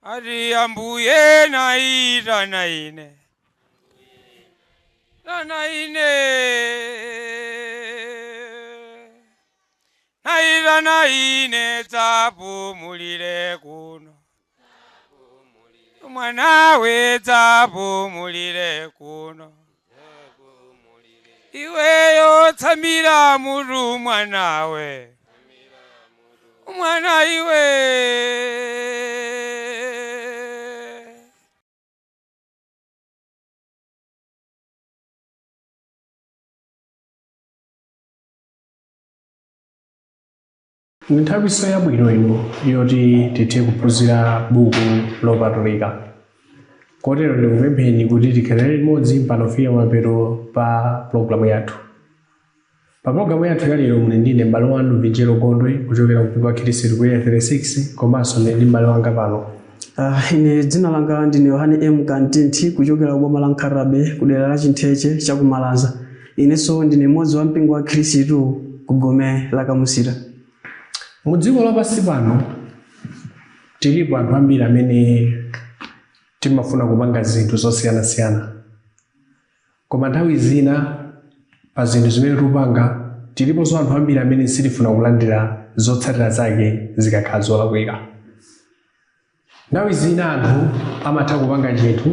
Ari ambuye naira naine. Naine. Naira naine tabu mulire kuno. Mwana we tabu mulire kuno. Iweyo tamira muru mwana we. Mwana iwe. Nthawi yabwino ino yoti tithe kuphunzira buku lopatulika. Kotero ndikupempheni kuti tikhale limodzi mpaka kufika mapeto pa programu yathu. Pa programu yathu yalero muli ndine m'bale wanu Vijelo Gondwe kuchokera ku Pipa Khristu Kwaya 36 komanso ndi m'bale wanga pano. Ine dzina langa ndine Yohane M. Kantinthi kuchokera ku boma la Nkharabe ku dera la Chintheche cha ku Malanza. Inenso ndine mmodzi wa mpingo wa Khristu ku Gome la Kamusira. Mu dziko lapansi pano tilipo anthu ambiri amene timafuna kupanga zinthu zosiyanasiyana. Koma nthawi zina pa zinthu zimene tikupanga tiliponso anthu ambiri amene sitifuna kulandira zotsatira zake zikakhala zolakwika. Nthawi zina anthu amatha kupanga chinthu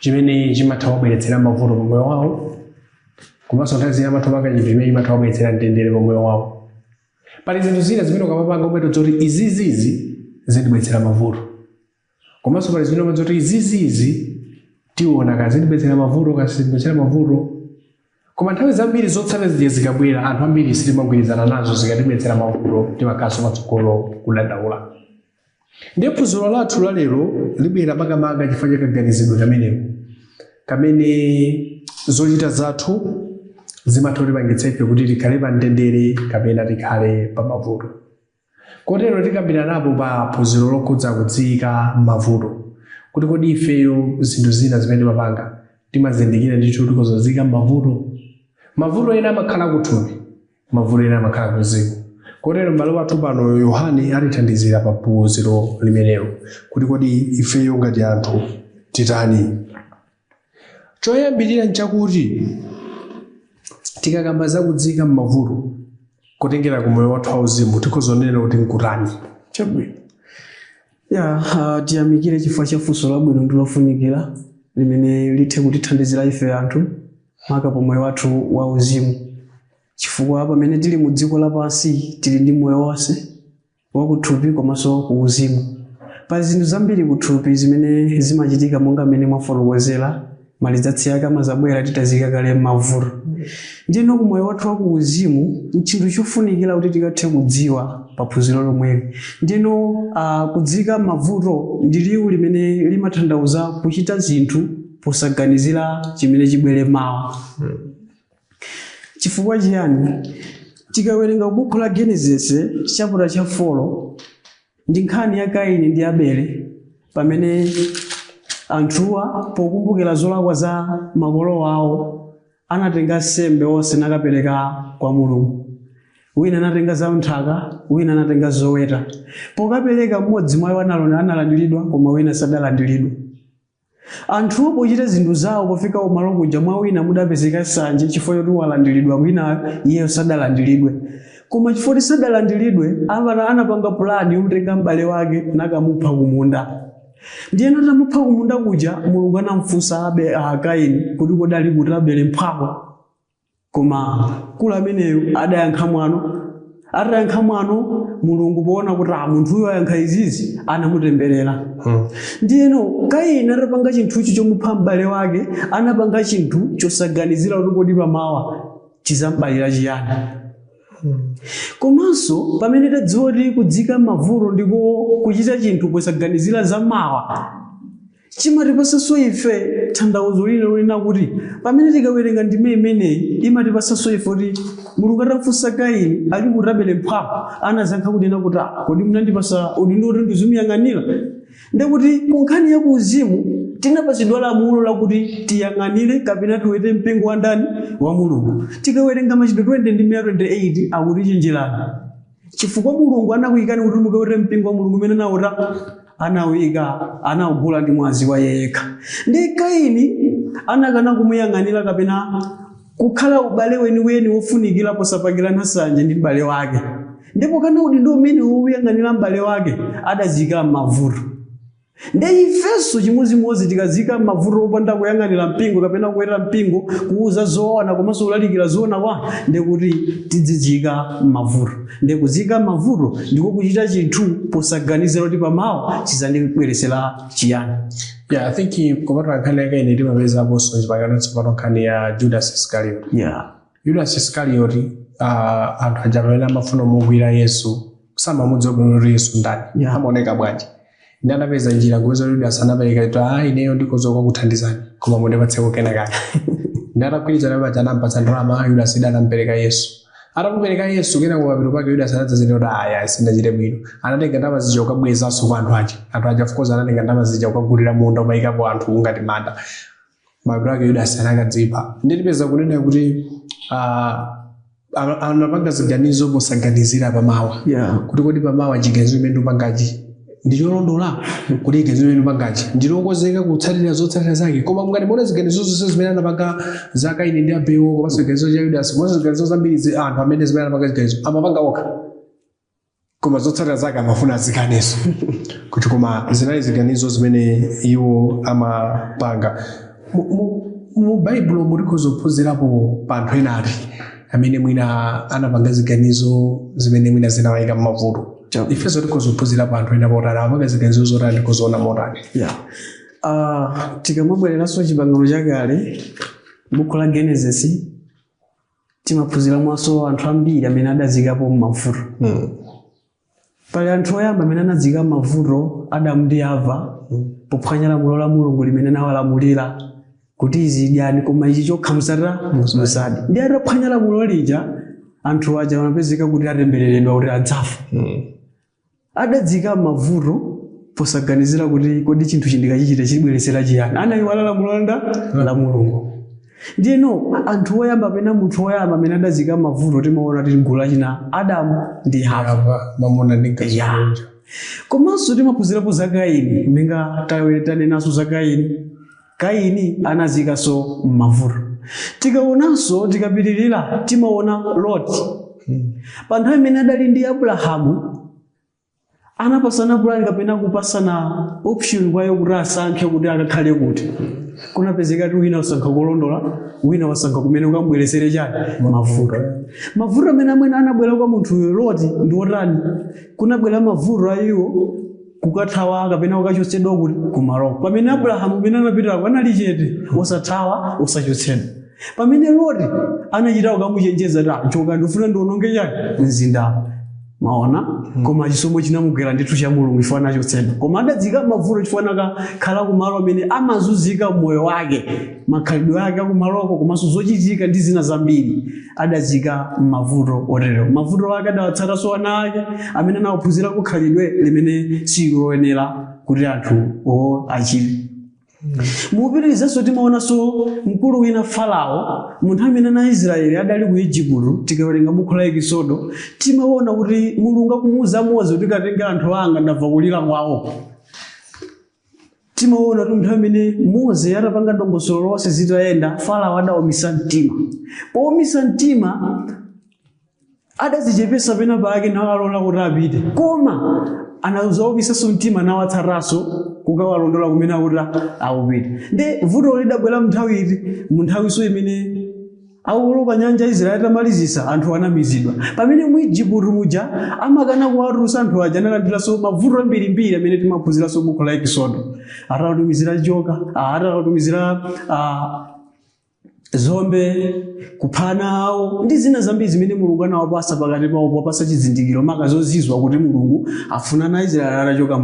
chimene chimatha kubweretsera mavuto pa moyo wawo, komanso nthawi zina amatha kupanga chinthu chimene chimatha kubweretsera mtendere pa moyo wawo. Pali zinthu zina zimene ukamapanga umatodziwa kuti izizizi zindibweretsera mavuto, komanso pali zimene umadziwa kuti izizizi tiona kazindibweretsera mavuto kasindibweretsera mavuto. Koma nthawi zambiri zotsatira zija zikabwera anthu ambiri sitimagwirizana nazo zikatibweretsera mavuto timakhalanso patsogolo kudandaula. Ndiye phunziro lathu la lero libwera makamaka chifukwa cha kaganizidwe kamene zochita zathu zimatha kutipangitsa ife kuti tikhale pa mtendere kapena tikhale pa mavuto. Kotero tikambirana napo pa phunziro lokhudza kudziika mavuto kuti kodi ifeyo zinthu zina zimene timapanga timazindikira ndithu tikuzodziika mavuto. Mavuto ena amakhala kuthupi, mavuto ena amakhala kuzimu. Kotero m'bale wathu pano Yohane atithandizira pa phunziro limenelo kuti kodi ifeyo ngati anthu titani. Choyambirira nchakuti tikakamba za kudziika mavuto kutengera ku moyo wathu auzimu tikhozonena kuti nkutani. Chabwino. Tiyamikire chifukwa cha funso labwino ndi lofunikira limene lithe kutithandizira ife anthu maka pa moyo wathu wauzimu. Chifukwa pamene tili mu dziko lapansi tili ndi moyo wonse wakuthupi komanso kuuzimu. Pali zinthu zambiri kuthupi zimene zimachitika monga mmene mwafotokozera malizatsi ake amazabwera titazika kale mavuto. Ndino ku moyo wathu wakuuzimu chinthu chofunikira kuti tikathe kudziwa pa phunziro lomweli. Ndino kudziika mavuto ndi liwu limene limatanthauza kuchita zinthu posaganizira chimene chibwere mawa. Chifukwa chiyani? Tikawerenga buku la Genesis chapter cha 4 ndi nkhani ya Kaini ndi Abele pamene anthuwa pokumbukira zolakwa za makolo awo anatenga nsembe onse nakapereka kwa Mulungu. Wina anatenga za nthaka, wina anatenga zoweta. Pokapereka mmodzi mwa iwo analandiridwa koma wina sadalandiridwe. Anthu pochita zinthu zawo pofika umalo kuja mwa wina mudapezeka nsanje chifukwa choti walandiridwa wina iye sadalandiridwe. Koma chifukwa sadalandiridwe anapanga plani yotenga m'bale wake nakamupha kumunda. Ndiye natamupha kumunda kuja Mulungu anamfunsa Kaini kuti kodali kuti Abele mphako. Koma kula ameneyo adayankha mwano. Atayankha mwano Mulungu poona kuti munthuyo ayankha izizi anamutemberera. Ndiyeno Kaini atapanga chinthuchi chomupha m'bale wake anapanga chinthu chosaganizira kuti kodi pamawa chizambalira chiyani. Komanso pamene tadziwa kuti kudziika mavuto ndiko kuchita chinthu posaganizira za mawa chimatipasanso ife tanthauzo lina kuti pamene tikawerenga ndime imeneyi imatipasanso ife kuti Mulungu atafunsa Kaini ali kuti Abele mphako anazankha kunena kuti kodi munandipasa udindo kuti ndizimuyang'anira. Ndekuti ku nkhani ya kuuzimu tinapatsidwa lamulo lakuti tiyang'anire kapena tiwete mpingo wa ndani wa Mulungu. Tikawerenga Machitidwe 20 ndi 28 akuti chenjerani. Chifukwa Mulungu anakuyikani kuti mukawete mpingo wa Mulungu umene nawota anaugula ndi mwazi wa yekha. Ndi Kaini anakana kumuyang'anira kapena kukhala ubale weniweni wofunikira posapangirana nsanje ndi m'bale wake. Ndipo kana udindo umene uyang'anira m'bale wake adazika m'mavuto. Ndi ifenso chimozimozi tikazika m'mavuto opanda kuyang'anira mpingo kapena kuwera mpingo kuuza zoona komanso kulalikira zoona kwa ndikuti tidzijika m'mavuto. Ndi kuzika m'mavuto ndiko kuchita chinthu posaganizira kuti pamawa chizandibweresera chiyani. Yeah, I think kupatwa nkhani yake ine timapeza aposo nchipangano tsopano nkhani ya Judas Iscariot. Yeah. Judas Iscariot anthu aja pamene amafuna kumugwira Yesu samamudziwa bwino Yesu ndani. Yeah. Amaoneka bwanji. Ndi anapeza njira kupeza Judas anapereka kuti ineyo ndikozoka kuthandizani koma mundipatseko kena kake. Ndi atakwiriza nabaja anampatsa ndalama Judas ida anampereka Yesu. Atamupereka Yesu kena kumapiro pake Judas anadzazira kuti aya sindachite bwino. Anatenga ndalama zija ukabwezanso kwa anthu aja. Anthu aja of course anatenga ndalama zija ukagulira munda umayikapo anthu ngati manda. Mapiro ake Judas anakadzipha. Ndipeza kunena kuti anapanga ziganizo posaganizira pamawa. Yeah. Kuti kodi pamawa chiganizo imene upangachi ndicholondola kuti chiganizo imene upangachi ndilokozeka kutsatira zotsatira zake. Koma ngati mona ziganizo zonse zimene anapanga za Kaini ndi Abele komanso ziganizo za Judas komanso ziganizo zambiri anthu amene zimene anapanga ziganizo amapanga okha. Koma zotsatira zake amafuna azikaneso. Kuti koma zinali ziganizo zimene iwo amapanga. Mu Bible mulikhoza kuphunzirapo pa anthu ena ati amene mwina anapanga ziganizo zimene mwina zinawayika m'mavuto. Ifeso tikhoza kuphunzirapo anthu ena potani amapanga ziganizo zotani tikhozaona motani. Yeah. Tikamabwereranso chipangano chakale buku la Genesis timaphunziranso anthu ambiri amene adazikapo m'mavuto. Pali anthu oyamba amene anazika m'mavuto Adamu ndi Ava pophwanya lamulo la Mulungu limene anawalamulira kuti izi idyani koma ichi chokha musade. Ndi ataphwanya lamulo lija anthu aja anapezeka kuti atembereredwa kuti adzafa. Adadzika m'mavuto posaganizira kuti kodi chinthu chindikachichita chibweresera chiyani. Anayiwala lamulo la Mulungu. Ndiyeno anthu oyamba amene munthu oyamba amene adazika m'mavuto timaona kuti gulu lachina Adamu ndi Ava. Mamuna ndi mkazi. Komanso timaphunzirapo za Kaini menga tanenaso za Kaini. Kaini anazikanso m'mavuto. Tikaonanso tikapitirira timaona Loti. Pa nthawi imene adali ndi Abrahamu anapasana plan kapena kupasana option kwayo kuti asankhe kuti akakhale kuti. Kunapezeka kuti wina wasankha kulondola, wina wasankha kumene ukambweresere chani mavuto. Mavuto amene amene anabwera kwa munthu Loti ndi otani. Kunabwera mavuto ayiwo kukathawa kapena ukachotsedwa kuti kumaroko. Pamene Abrahamu amene anapita anali chete osathawa osachotsedwa. Pamene Loti anachita kukamuchenjeza ta choka ndifuna ndiononge chani mzinda. Maona koma chisomo chinamugwera ndithu cha Mulungu ifana achotsedwa. Koma adadzika mavuto chifana khala kumalo amene amazunzika moyo wake makhalidwe ake kumaloko komanso zochitika ndi zina zambiri adadzika mavuto oterewa. Mavuto ake adawatsataso ana ake amene anawaphunzira kukhalidwe limene siloyenera kuti anthu achite. Mupitirizaso timaonanso mkulu wina Farao munthu amene na Israeli adali ku Igupto. Tikawerenga buku la Exodo timaona kuti Mulungu akumuwuza Mose kuti katenga anthu anga ndabva kulira kwawo. Timaona kuti munthu amene Mose atapanga dongosolo lonse zitayenda Farao adawumisa mtima. Powumisa mtima adadzichepesa pena pake nawalola kuti apite. Koma anawumisanso mtima nawatsataso kukawalondola kumene akuti awupite. Ndi vuto lidabwera munthawi iti munthawiso imene awoloka nyanja Israeli atamalizisa anthu anamizidwa. Pamene mu Igupto muja amakana kuwatulutsa anthu aja analandiranso mavuto ambirimbiri amene timaphunziranso buku la Exodo. Atawatumizira njoka, atawatumizira zombe, kuphana awo ndi zina zambiri zimene Mulungu anawapasa pakati pawo popasa chizindikiro maka zozizwa kuti Mulungu afuna na Israeli atachoka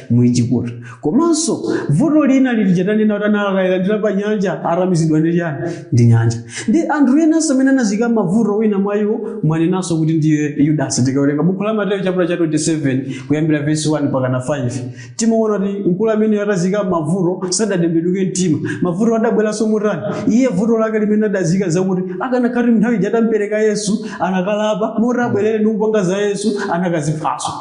mu Igupto. Komanso vuto lina lilijatanena kuti analayira pa nyanja atamizidwa ndi nyanja. Ndi anthu ena amene anazika mavuto wina mwa iwo mwanenanso kuti ndiye Yudasi. Tikawerenga buku la Mateyu chapter 27 kuyambira verse 1 mpaka na 5 timaona kuti mkulu amene atazika mavuto sadatembenuke mtima. Mavuto adabweranso mutani iye vuto lake limene adazika zakuti akanakhala nthawi jatampereka Yesu anakalapa moti abwerere ndi kupanga za Yesu anakaziphaso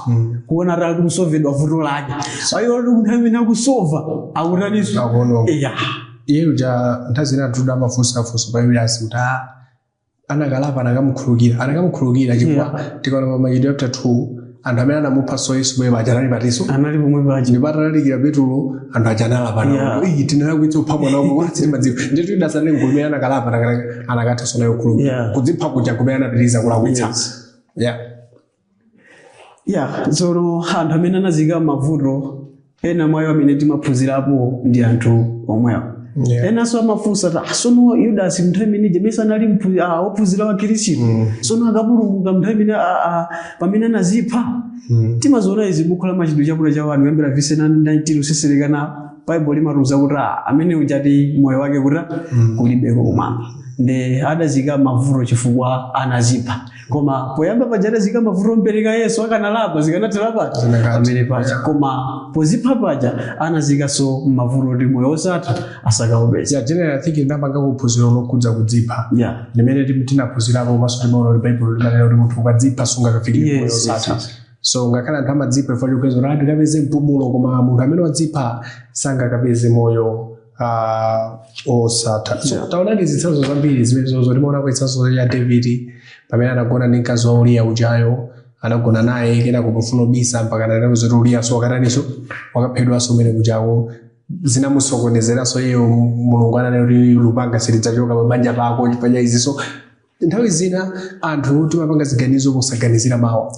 kuona atali kusovedwa vuto lake ayo nthawi imene akusova akutaniso iye uja nthawi zina tuda amafunsafunsa paiwirasi kuti anakalapa anakamkhulukira chifukwa tikaona pa machitidwe chapter 2 anthu amene anamuphaso Yesu pomwe paja anali patiso anali pomwe paja ndipo atalalikira Petro anthu aja analapa iyi tinalakwitsa kupha mwana womwe watilimadziwa ndiye tidasane ngulu imene anakalapa anakathaso nayo khulukira kudzipha kuja kumene anapitiriza kulakwitsa tsono anthu amene anazika mavuto ena mwayo amene timaphunzirapo ndi anthu omwewo enanso amafunsa sono Yudasi nthawi imene Yesu anali ophunzira wa Khristu sono akapulumuka nthawi imene pamene anazipha timaziona izi buku la machitidwe chapter 1 kuyambira verse 19 useserekana Bible limatuza kuti amene ujati moyo wake kuti kulibeko kumwamba ndi adazika mavuto chifukwa anazipha koma poyamba paja adazika mavuto mpereka Yesu akanalapa zikanathera amene paja koma pozipha paja anazikaso mavuto ndi moyo osatha asakaupeza generally I think ndapanga kuphunzira lokhudza kudzipha limene tinaphunzirapo maso timaona kuti Bible limanena kuti munthu ukadzipha sungakafikire moyo osatha so ngakhala anthu amadzipha ifa chokwezo radi kapeze mpumulo koma munthu amene wadzipha sangakapeze moyo osatha so taona ndi zitsanzo zambiri zimene zozo timaona kwa zitsanzo ya David pamene anagona ndi mkazi wa Uriya ujayo anagona naye kena kupofuna ubisa mpaka anataka zoti Uriya so wakataniso wakaphedwaso umene kujawo zinamusokonezeraso iyo mulungu ananena kuti lupanga silidzachoka pabanja pako chifukwa izi so nthawi zina anthu timapanga ziganizo posaganizira mawa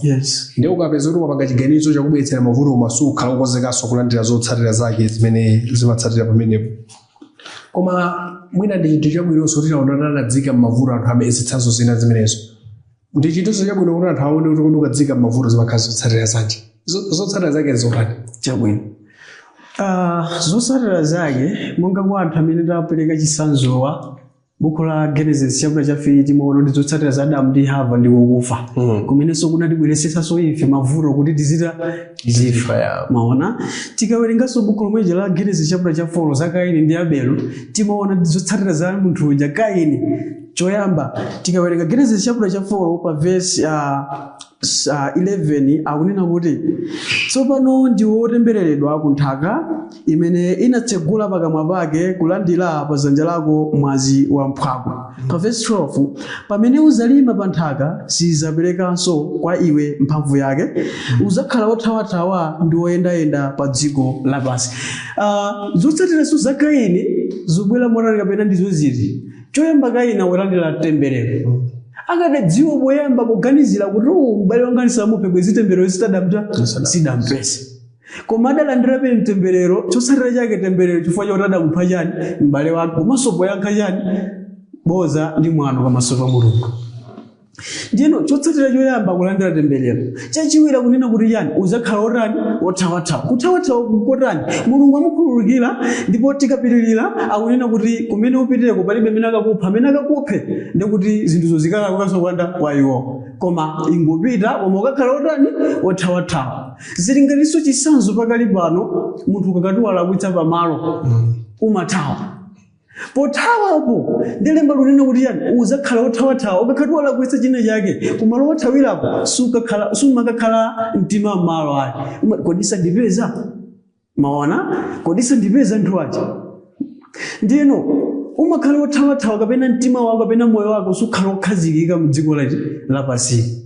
ndiye ukapeza kuti wapanga chiganizo chakubwetsera mavuto umasukhala ukonzekanso kulandira zotsatira zake zimene zimatsatira pamenepo koma mwina ndi chinthu chabwinonso kuti taonana anadzika m'mavuto anthu amene zitsanzo zina zimenezo ndi chinthu chabwino kuti anthu aone kuti ukadzika m'mavuto zimakhala zotsatira zanje zotsatira zake zotani chabwino zotsatira zake monga kwa anthu amene tapereka chitsanzowa buku la Genesis chapter cha 3 timaona kuti zotsatira za Adamu ndi Hava ndi kufa kumenenso kunatibweretsanso ife mavuto kuti tizifa maona tikawerenganso buku lomwe la Genesis chapter cha 4 za Kaini ndi Abele timaona zotsatira za munthu uja Kaini choyamba tikawerenga Genesis chapter cha 4 pa verse 11 akunena kuti tsopano ndiwo otembereredwa ku nthaka imene inatsegula pakamwa pake kulandira pa dzanja lako mwazi wa mphwako pa verse 12 pamene uzalima pa nthaka sizaperekanso kwa iwe mphamvu yake uzakhala othawathawa ndi oyendayenda pa dziko lapansi zotsatiranso za Kaini zobwera motani kapena ndizo ziti choyamba Kaini akulandira temberero akadadziwa poyamba kuganizira kuti m'bale wanga ndisamuphe bwezi temberero sidampese koma adalandira pe temberero chotsatira chake temberero chifukwa choti adamupha chani m'bale wake komanso poyankha chani boza ndi mwano pamaso pa Mulungu ndino chotsatira choyamba kulandira temberero chachiwiri kunena kuti chani uzakhala otani othawathawa kuthawathawa kukotani Mulungu amukhululukira ndipo tikapitirira akunena kuti kumene upitireko palibe amene akakupha amene akakuphe ndikuti zinthuzo zikalakukanso kwanda kwa iwo koma ingopita koma ukakhala otani othawathawa zilinganiso chitsanzo pakali pano munthu ukakati walakwitsa pamalo umathawa pothawapo ndilemba lunena kuti yani uzakhala othawathawa ukakhala walakwitsa china chake kumalo othawirapo sumakakhala mtima m'malo ayi kodisa ndipeza maona kodisa ndipeza nthu aja ndino umakhala othawathawa kapena mtima wako kapena moyo wako sukhala okhazikika m'dziko lapansi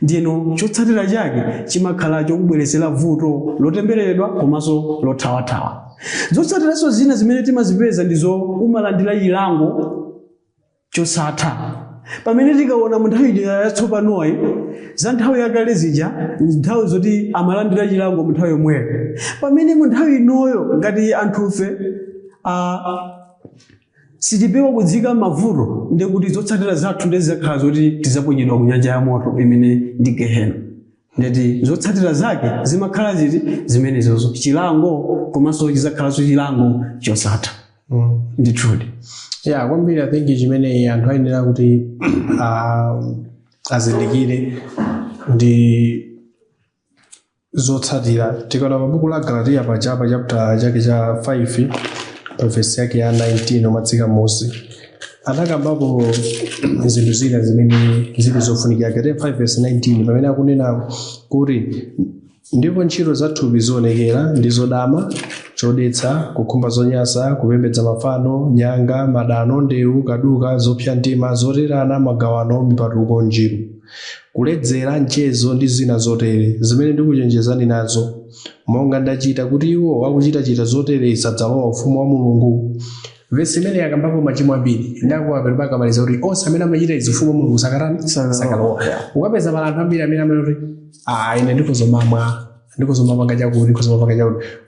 ndino chotsatira chake chimakhala chokubweresera vuto lotembereredwa komanso lothawathawa zotsatiranso zina zimene timazipeza ndizo umalandira chilango chosatha pamene tikaona mu nthawi yatsopanoyi za nthawi yakale zija nthawi zoti amalandira chilango mu nthawi yomweyo pamene mu nthawi inoyo ngati anthufe sitipewa kudzika mavuto ndikuti zotsatira zathu ndezakhala zoti tizaponyedwa ku nyanja ya moto imene ndi Gehena ndeti zotsatira zake zimakhala ziti zimenezozo chilango komanso chizakhalanso chilango chosatha ndithudi kwambiri I think chimene anthu ayenera kuti azindikire ndi zotsatira tikaona pabuku la Galatiya pachapa chapter chake cha 5 pa verse yake ya 19 umatsika musi anakambapo zinthu zina zimene zili zofunikira. Galatians 5:19 pamene akunena kuti ndipo ntchito za thupi zoonekera ndi zodama, chodetsa, kukhumba zonyansa, kupembedza mafano, nyanga, madano, ndewu, kaduka, zopsa mtima, zoterana, magawano, mipatuko, njiru, kuledzera, mchezo ndi zina zotere, zimene ndikuchenjezani nazo, monga ndachita kuti iwo akuchitachita zotere sadzalowa ufumu wa Mulungu. Vesi imene yakambapo machimo ambiri ndakuwapera akamaliza kuti onse amene amachita izi ufumu wa Mulungu sakalowa. Ukapeza anthu ambiri amene amati ine ndikozomamanga chakuti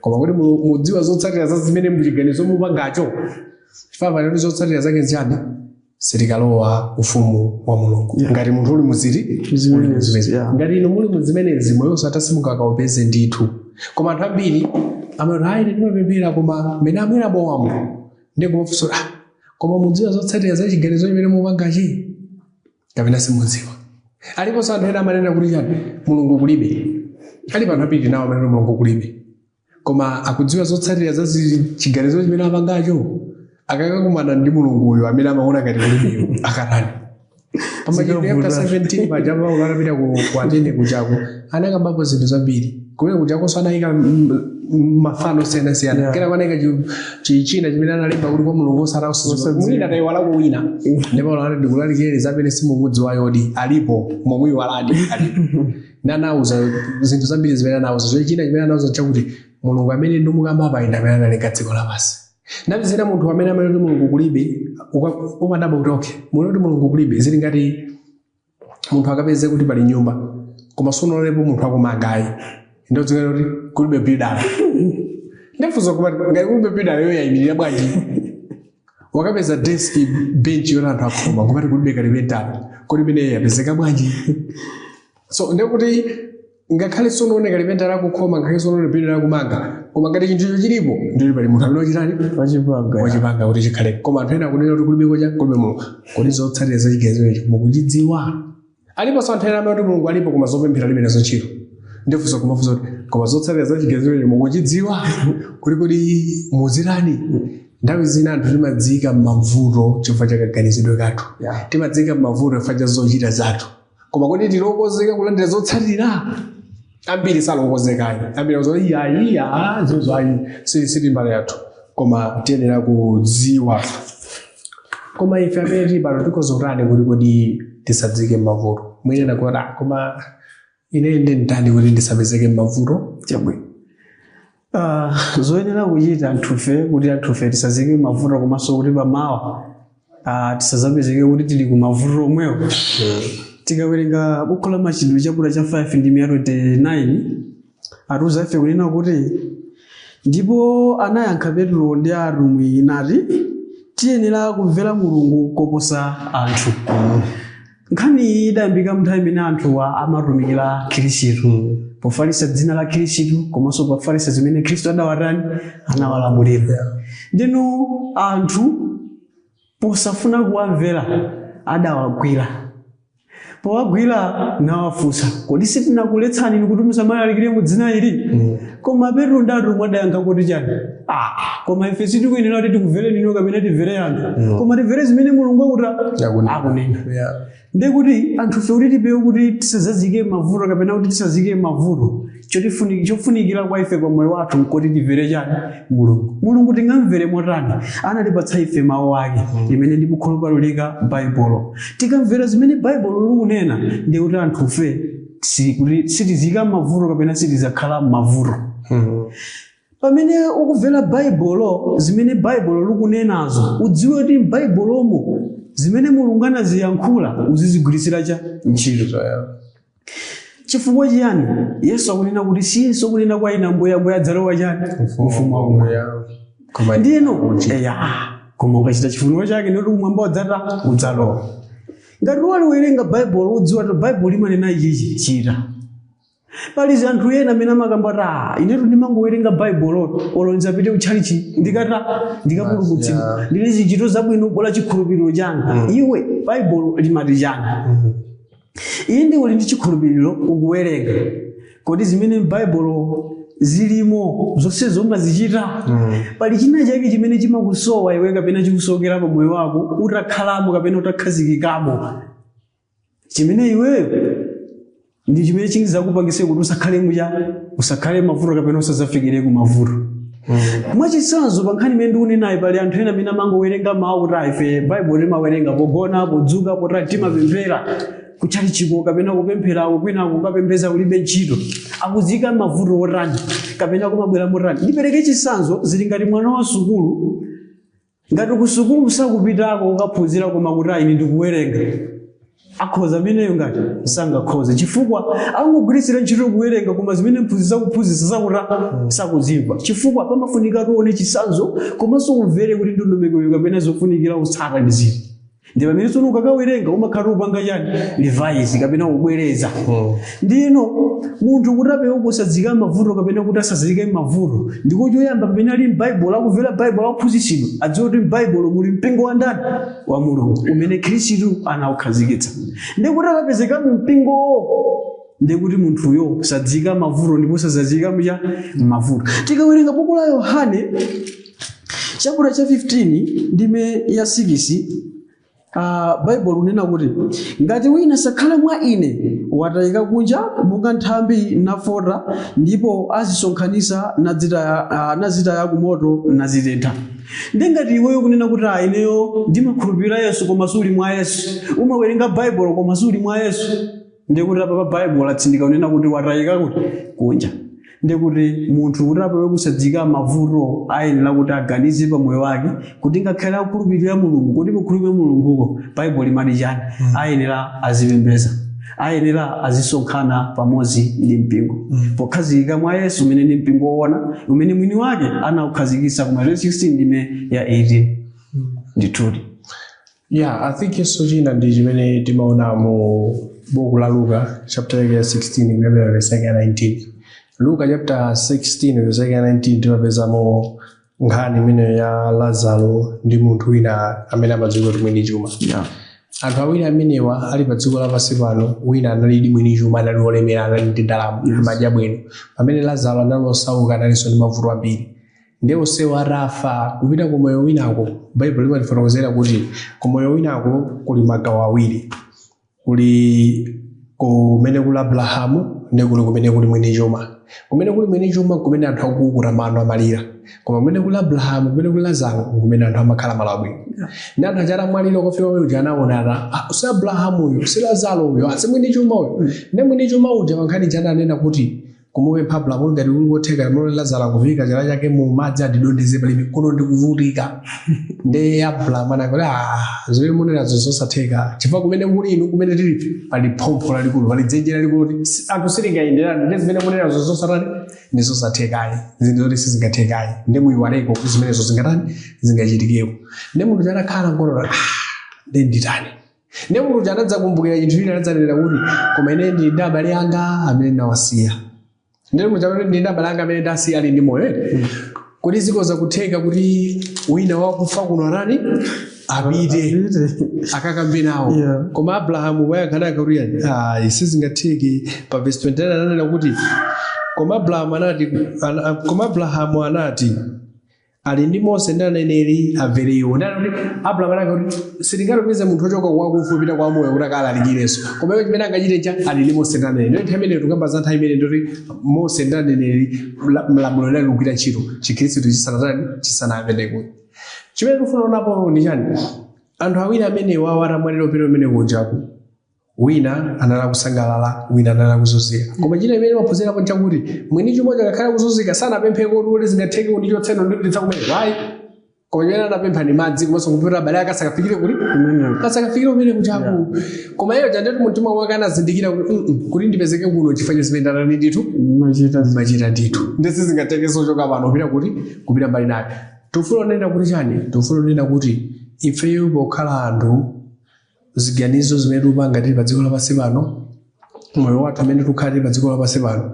koma kuti mudziwa zotsatira za zimene muchiganizo mupangacho chifukwa kuti zotsatira zake nchani sitikalowa ufumu wa Mulungu. Ngati munthu uli muziti ngati inu muli muzimenezi moyo satasimuka kaupeze ndithu. Koma anthu ambiri amati ine ndimapemphera koma mene amwera bowamo ndikumafunsa koma mudziwa zotsatira za chiganizo chimene mupangachi kapena simudziwa. Aliponso anthu ena amanena kuti chani Mulungu kulibe. Alipo anthu ambiri nawo amanena Mulungu kulibe koma akudziwa zotsatira za chiganizo chimene apangacho akakakumana ndi Mulunguyo amene amaona ngati kulibeyo akatani. Pamachitidwe 17 pajamba ulapita ku atende kuchako anakambapo zinthu zambiri kumene kuchakonso anayika mafano siyana kera kwanayika chichina chimene analemba kuti kwa Mulungu mwina atayiwalako wina ndipo ulapita ndikulalikire zamene simumudziwa yodi alipo momwe waladi alipo nanauza zinthu zambiri zimene anauza zochina chimene anauza chakuti Mulungu amene ndimukamba apa ine amene analenga dziko lapansi. Ndapezera munthu amene amanena kuti Mulungu kulibe umadabwa kuti okay munthu kuti Mulungu kulibe zili ngati munthu akapeze kuti pali nyumba koma sunalepo munthu akumangayi ndodzikana kuti kulibe bidala ndifunsa kuti ngati kulibe bidala yo yayimirira bwanji wakapeza desk bench yona anthu akhoma kumati kulibe kalipentala kodi imene yapezeka bwanji. So ndikuti ngakhale sonooneka kalipentala kukhoma ngakhale sonooneka bidala kumanga koma ngati chinthu chilipo ndili pali munthu amene wachitani wachipanga kuti chikhale. Koma anthu ena akunena kuti kulibe koja kulibe Mulungu kodi zotsatira za chiganizo mukuchidziwa. Aliponso anthu ena amene kuti Mulungu alipo koma zopemphera alibe nazo ntchito. Ndifunsa kumafunsa kuti koma zotsatira za chiganizo mukuchidziwa kodi muzirani. Nthawi zina anthu timadzika m'mavuto chifukwa cha kaganizidwe kathu timadzika m'mavuto chifukwa cha zochita zathu koma kodi tilokozeka kulandira zotsatira ambiri salokozekayi ambiri akuti zozo sili mbali yathu koma tiyenera kudziwa. Koma ife amene tili pano tikozotani kuti kodi tisadzike m'mavuto mwine nakuti koma ine nditani kuti ndisapezeke m'mavuto chabwino. Zoyenera kuchita anthufe kuti anthufe tisazike m'mavuto komanso kuti pamawa tisazapezeke kuti tili kumavuto omwewo. Tikawerenga buku la Machitidwe chaputala cha 5 ndi 29 atiuza ife kunena kuti ndipo anayankha Petro ndi atumwi nati tiyenera kumvera Mulungu koposa anthu. Nkhani idayambika mnthawi imene anthuwa amatumikira Khristu pofalitsa dzina la Khristu komanso pofalitsa zimene Khristu adawatani anawalamulira. Ndinu anthu posafuna kuwamvera adawagwira. Powagwira nawafunsa kodi sitinakuletsani kuti musamalalikire mu dzina ili. Koma Petro ndi atumwi adayankha kuti chani koma ife sitikuyenera kuti tikumvere nino kapena timvere anthu koma timvere zimene Mulungu akunena. Ndekuti anthufe kuti tipewe kuti tisazazike m'mavuto kapena kuti tisazike m'mavuto chofunikira kwa ife pa moyo wathu nkoti timvere chani Mulungu tingamvere motani. Anatipatsa ife mawu ake limene ndikukhulupirira Baibulo. Tikamvera zimene Baibulo likunena ndikuti anthufe sitizika m'mavuto kapena sitizakhala m'mavuto. Pamene ukuvera Baibulo zimene Baibulo likunenazo udziwe kuti m'Baibulomo zimene Mulungu anaziyankhula uzizigwirisira cha ntchito. Chifukwa chiyani Yesu akunena kuti siyenso kunena kwa ine Ambuye adzalowa chani ufumu wa Mulungu. Ndino koma ukachita chifuniro chake ndikuti kumwamba udzalowa. Ngati waliwerenga Baibulo udziwa kuti Baibulo imanena ichi chita. Pali anthu ena amene amakamba inetu ndimangowerenga Baibulo olonza pite kutchalichi ndikapulumutsidwa ndili zichito zabwino bola chikhulupiriro changa. Iwe Baibulo limati chani? Iye ndi uli ndi chikhulupiriro ukuwerenga kodi zimene Baibulo zilimo zonsezo umazichita pali china chake chimene chimakusowa iwe kapena chikusokera pa moyo wako utakhalamo kapena utakhazikikamo chimene iweyo ndi chimene chingizakupangise kuti usakhale mavuto kapena usazafikire ku mavuto. Mwachitsanzo pa nkhani imene ndikunenayi pali anthu ena amene amangowerenga mawu kuti ife Bible timawerenga pogona podzuka poti timapemphera kuchalichiko kapena kupempherako kwina kukapembedza kulibe ntchito akuzika mavuto otani kapena kumabwera motani. Ndipereke chitsanzo zili ngati mwana wa sukulu ngati ku sukulu usakupitako ukaphunzira koma kuti ine ndikuwerenga akhoza ameneyo ngati sangakhoze chifukwa akungogwiritsira ntchito kuwerenga koma zimene mphunzitsi akuphunzitsa sakuta sakuzimva chifukwa pamafunika tione chitsanzo komanso umvere kuti ndondomeko kapena zofunikira utsata ndi ziti. Ndi pamene tsono ukakawerenga umakhala upanga chani revise kapena kubwereza. Ndino munthu kuti apewe kusadzika mavuto kapena kuti asadzike mavuto ndiko choyamba pamene ali m'Bible akumvera Bible akuphunzitsidwa adziwe kuti m'Bible muli mpingo wa ndani wa Mulungu umene Khristu anawukhazikitsa. Ndikuti akapezeka mu mpingowo ndikuti munthuyo sadzika mavuto ndipo sadzika mavuto. Tikawerenga buku la Yohane chapter cha 15 ndime ya 6 Bible unena kuti ngati wina sakhala mwa ine watayika kunja monga nthambi nafota ndipo azisonkhanisa nazitaya kumoto nazitentha. Ndengati iweyo kunena kuti ineyo ndimakhulupirira Yesu koma suli mwa Yesu umawerenga Bible koma suli mwa Yesu ndikuti apa pa Bible atsindika unena kuti watayika kuti kunja. Ndikuti munthu kuti apewe kusadzika mavuto ayenera kuti aganize pa moyo wake kuti ngakhale akukhulupirira Mulungu kuti kukhulupirira Mulunguko Bible imati chani ayenera azipembedza ayenera azisonkhana pamodzi ndi mpingo pokhazikika mwa Yesu umene ndi mpingo woona umene mwini wake anawukhazikitsa ku Mateyu 16 ndime ya 18 ndithudi. Yeah, I think Yesu china ndi chimene timaona mu buku la Luka chapter ya 16 kuyambira verse ya 19. Luka chapter 16 verse ya 19 timapezamo nkhani imene ya Lazaro ndi munthu wina amene amadziko mwini chuma. Anthu awiri amenewa ali pa dziko lapansi pano wina analidi mwini chuma anali olemera anali ndi ndalama amadya bwino pamene Lazaro anali osauka analinso ndi mavuto ambiri. Ndi onsewo atafa kupita ku moyo winako Bible imatifotokozera kuti ku moyo winako kuli magawo awiri kuli kumene kuli Abrahamu ndi kumene kuli mwini chuma. Kumene kuli mwini chuma kumene anthu akukuta mano amalira koma kumene kuli Abrahamu kumene kuli Lazaro kumene anthu amakhala malo abwino. Ndi anthu achata mwaliro kofika uja anaonana si Abrahamu uyo si Lazaro uyo asi mwini chuma uyo ndi mwini chuma uja pankhani jana anena kuti kumupempha Abrahamu ngati uli kotheka mlole Lazaro akuvika chala chake mu madzi adidondeze pali mikono ndi kuvutika. Ndi Abrahamu anakoti zimene munena zosatheka chifukwa kumene muli inu kumene tilipi pali phompho lalikulu pali dzenje lalikulu kuti anthu silingayenderana ndi zimene munena zosatani ndi zosathekayi zinthu zoti sizingathekayi ndi muyiwaleko kuti zimenezo zingatani zingachitikeko. Ndi munthu chanakhala nkono ndi nditani ndi munthu chanadza kumbukira chinthu china anadzanena kuti koma ine ndi abale anga amene ndawasiya. Ndi munthu ndi abale anga amene ndasiya ali ndi moyo kuti zikoza kutheka kuti wina wakufa kuno anani apite akakambe nawo. Koma Abrahamu wayankha kuti sizingatheke pa verse 29 ananena kuti koma Abrahamu anati ali ndi Mose ndi aneneri amverewo. Abrahamu anati sitingatumize munthu ochoka kwakufa kupita kwa moyo kuti akalalikirenso koma iwo chimene angachite cha ali ndi Mose ndi aneneri. Nthawi imene tukamba za nthawi imene ndoti Mose ndi aneneri malamulo linali kugwira ntchito chikhristu chisanamveko. Chimene tikufuna kuonapo ndi chani anthu awiri amenewa atamwalira upita umene kunjaku wina anali kusangalala wina anali kuzunzika koma china imene maphunzirapo nchakuti mwini chuma chakakhala kuzunzika sanapemphe kuti zingatheke kuti chotseno ndititsa kumene wayi koma chimene anapempha ndi madzi komanso kupita abale ake asakafikire kuti asakafikire kumene kunjaku. Koma iyo jandeti mumtima wake anazindikira kuti ndipezeke kuno chifukwa cha zimene ndanani ndithu machita ndithu ndi sizingathekenso choka pano kupita mbali naye. Tufuna kunena kuti chani tufuna kunena kuti ifeyo pokhala anthu ziganizo zimene tikupanga tili pa dziko lapansi pano moyo wathu amene tikukhala tili pa dziko lapansi pano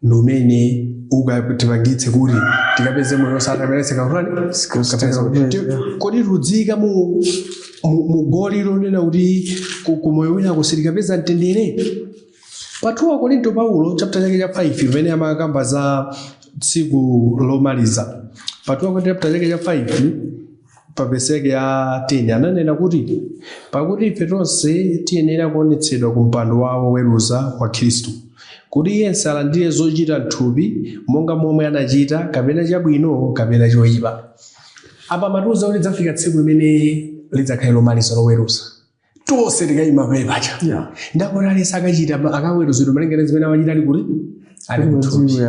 ndi umene ukatipangitse kuti tikapeze moyo osatapeleseka kodi tudzika mu goli lonena kuti kumoyo winako sitikapeza mtendere. Pa 2 Korinto Paulo chapter chake cha 5 imene amakamba za tsiku lomaliza patuwa kuti chapter cha 5 pa verse ya 10 ananena kuti pakuti ife tonse tiyenera kuonetsedwa ku mpando wa woweruza wa Khristu kuti yense alandire zochita m'thupi monga momwe anachita kapena chabwino kapena choyipa. Apa matuza kuti dzafika tsiku limene lidzakhale lomaliza loweruza tonse tikayima pacha ndakona alesa akachita akaweruzidwa malingana zimene amachita ali kuti ali kuthupi.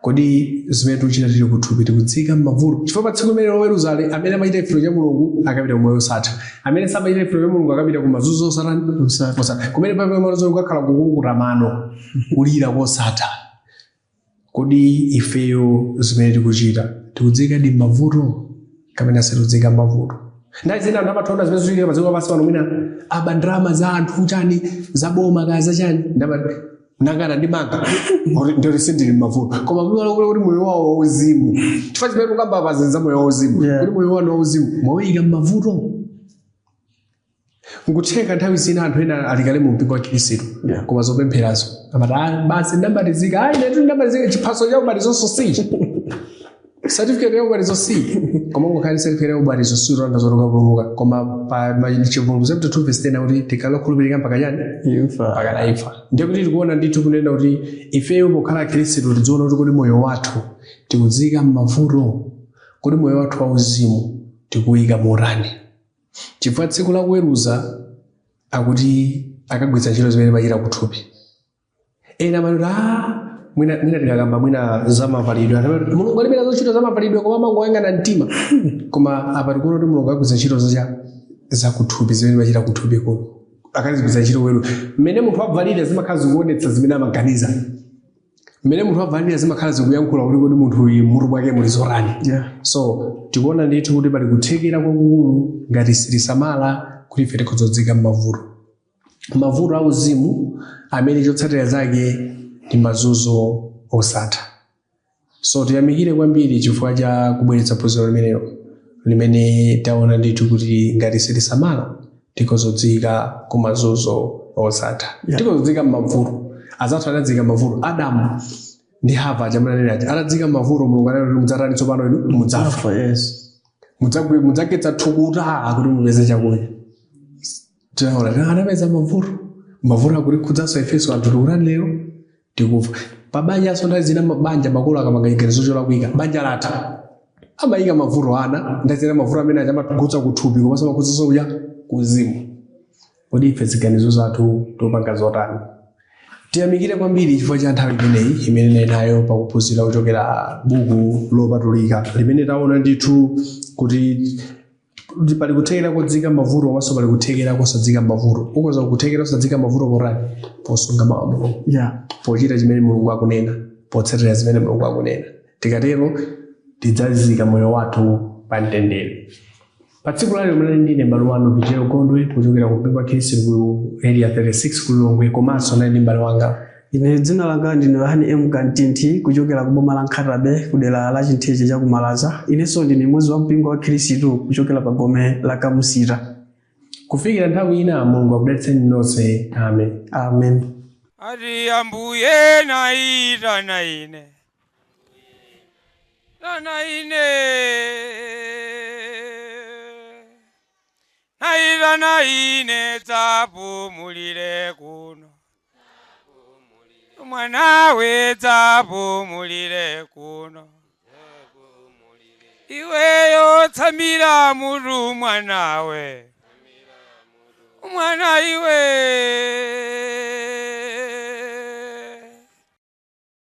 Kodi zimene tikuchita tili kuthupi tikudzika m'mavuto chifukwa pa tsiku limene loweruza amene amachita chifuniro cha Mulungu akapita kumoyo osatha, amene samachita chifuniro cha Mulungu akapita ku mazunzo osatha, kumene pamene mazuzo kukakhala kukukuta mano kulira kosatha. Kodi ifeyo zimene tikuchita tikudzika di m'mavuto kapena situdzika m'mavuto? Ndazi zina ndapatona zimene zikuchitika pa dziko lapansi pano mwina abandrama za anthu chani za boma kaza chani nangana ndimanga ndio sindili m'mavuto koma kuti moyo wawo wauzimu chifukwa chimene tukamba pazenza moyo wauzimu kuti moyo wanu wauzimu mwawika m'mavuto. Nkutheka nthawi zina anthu ena alikale mu mpingo wa Khristu koma zopempherazo amati basi ndambatizika netu ndambatizika chiphaso cha ubatizo si certificate ya ubatizo si koma ngokhale certificate ya ubatizo si ronda zoroka kupulumuka koma pa chivumbulutso chapter 2 verse 10 kuti tikalokhulupirika mpaka chani mpaka imfa. Ndiye kuti tikuona ndithu kunena kuti ifeyo pokhala Khristu tidziona kuti kodi moyo wathu tikudzika m'mavuto, kodi moyo wathu wauzimu tikuyika morani. Chifukwa tsiku la kuweruza akuti akagwiritsa ntchito zimene machita kuthupi. Ena manuti mwina tikakamba mwina zamavalidwe Mulungu alipera zochita zamavalidwe koma mangoyang'ana mtima koma apa tikuona kuti Mulungu akagwiritsa ntchito za kuthupi zimene machita kuthupi kuno akazigwiritsa ntchito kuweruza. Mmene munthu avalidwe zimakhala zikuonetsa zimene amaganiza, mmene munthu avalidwe zimakhala zikuyankhula kuti kodi munthu uyu mutu mwake muli zorani. So tikuona ndithu kuti pali kuthekera kwakukulu ngati sitisamala kuti ife tikhozodzika m'mavuto. Mavuto auzimu amene chotsatira zake ndi mazunzo osatha. So tiyamikire kwambiri chifukwa cha kubweretsa phunziro limenelo limene taona ndithu kuti ngati sitisamala tikhozodzika ku mazunzo osatha. Tikhozodzika m'mavuto. Azathu anadzika m'mavuto. Adamu ndi Hava chamananena ati anadzika m'mavuto Mulungu anati mudzatani tsopano inu mudzafa. Mudzaketsa thukuta kuti mupeze chakudya. Tinaona anapeza mavuto akuti kudzanso ifeso anthu tikurani lero tikufa. Pabanja nthawi zina mabanja makolo akamanga chiganizo cholakwika banja latha amayika mavuto ana ndazina mavuto amene achamatugutsa kuthupi komanso makhuzanso kuja kuzimu. Kodi ife ziganizo zathu topanga zotani? Tiyamikire kwambiri chifukwa cha nthawi imeneyi imene nayo pakuphunzira kuchokera buku lopatulika limene taona ndithu kuti pali kuthekera kodzika mavuto komanso pali kuthekera kosadzika mavuto. Ukoza kuthekera kosadzika mavuto porani posunga mawu a Mulungu, pochita chimene Mulungu akunena, potsatira zimene Mulungu akunena. Tikatero tidzazika moyo wathu pa mtendere. Pa tsiku la lero mlali ndine m'bale wanu Vijelo Gondwe kuchokera ku mpingo wa Khristu ku area 36 ku Lilongwe komanso nali ndi m'bale wanga ine dzina langa ndine Yohani M. Kantinthi kuchokera ku boma la Nkhatabe ku dera la Chintheche cha Kumalaza. Inenso ndine mmodzi wa mpingo wa Khristu kuchokera pa gome la Kamusira. Kufikira nthawi ina Mulungu akudalitseni nonse. Amen. Amen. Ati Ambuye naita naine naita naine tapumulire kuno mwanawe tapumulire kuno iweyo tsamira mutu mwanawe mwana iwe